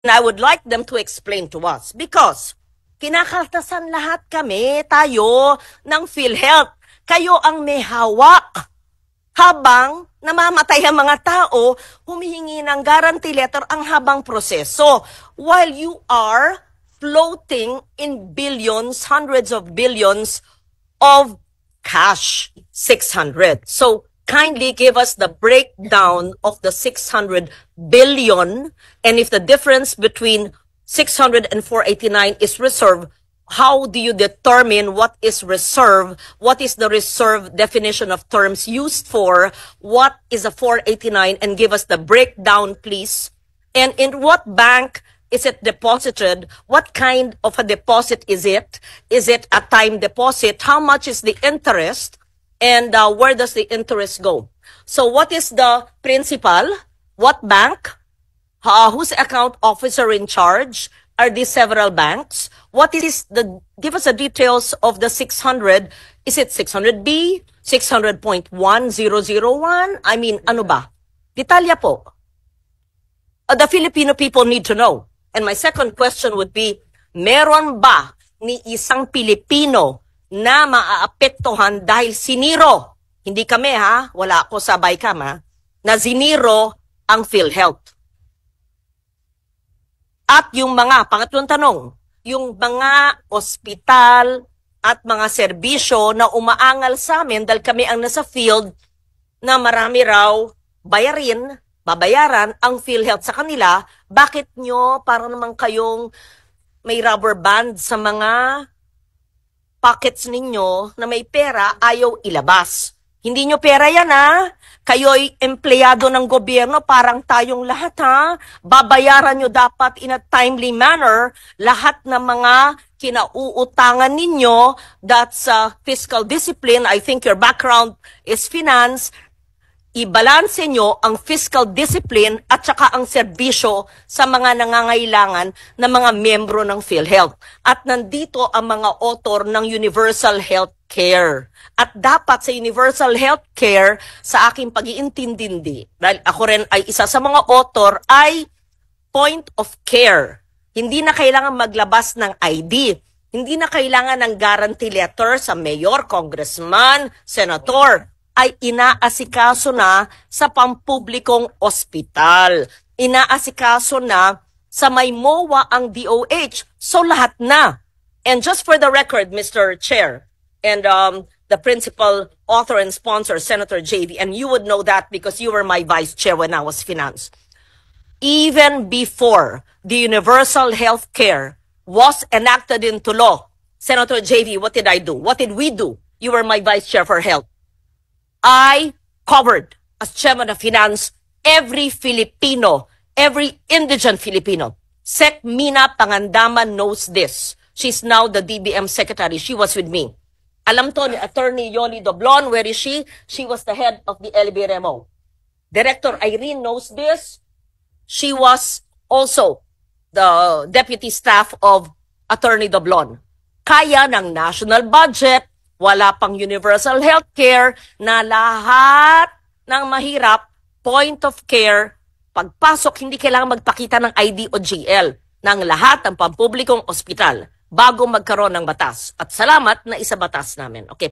I would like them to explain to us because kinakaltasan lahat kami, tayo, ng PhilHealth. Kayo ang may hawak. Habang namamatay ang mga tao, humihingi ng guarantee letter ang habang proseso. While you are floating in billions, hundreds of billions of cash, 600. So, kindly give us the breakdown of the 600 billion, and if the difference between 600 and 489 is reserve, how do you determine what is reserve? What is the reserve definition of terms used for? What is a 489? And give us the breakdown, please. And in what bank is it deposited? What kind of a deposit is it? Is it a time deposit? How much is the interest? And where does the interest go? So what is the principal? What bank? Who's account officer in charge? Are these several banks? What is give us the details of the 600. Is it 600B? 600.1001? I mean, ano ba? Detalya po. The Filipino people need to know. And my second question would be, meron ba ni isang Pilipino na maaapektuhan dahil siniro? Hindi kami ha, wala ako sa BICAM ha, na siniro ang PhilHealth. At yung mga, pangatlong tanong, yung mga ospital at mga serbisyo na umaangal sa amin dahil kami ang nasa field na marami raw babayaran ang PhilHealth sa kanila, bakit nyo para naman kayong may rubber band sa mga pockets ninyo na may pera ayaw ilabas? Hindi nyo pera yan ha. Kayo'y empleyado ng gobyerno, parang tayong lahat ha. Babayaran nyo dapat in a timely manner lahat ng mga kinauutangan ninyo. That's fiscal discipline. I think your background is finance. Ibalanse nyo ang fiscal discipline at saka ang serbisyo sa mga nangangailangan na mga miyembro ng PhilHealth. At nandito ang mga author ng Universal Health Care. At dapat sa Universal Health Care, sa aking pag-iintindi, dahil ako rin ay isa sa mga author, ay point of care. Hindi na kailangan maglabas ng ID. Hindi na kailangan ng guarantee letter sa mayor, congressman, senator. Ay inaasikaso na sa pampublikong ospital. Inaasikaso na sa may MOA ang DOH. So lahat na. And just for the record, Mr. Chair, and the principal author and sponsor, Senator JV, and you would know that because you were my vice chair when I was finance. Even before the universal health care was enacted into law, Senator JV, what did I do? What did we do? You were my vice chair for health. I covered, as chairman of finance, every Filipino, every indigent Filipino. Sec Mina Pangandaman knows this. She's now the DBM secretary. She was with me. Alam to ni Attorney Yoli Doblon, where is she? She was the head of the LBRMO. Director Irene knows this. She was also the deputy staff of Attorney Doblon. Kaya ng national budget, wala pang universal health care na lahat ng mahirap, point of care, pagpasok hindi kailangan magpakita ng ID o GL ng lahat ng pampublikong ospital bago magkaroon ng batas. At salamat na isa batas namin. Okay.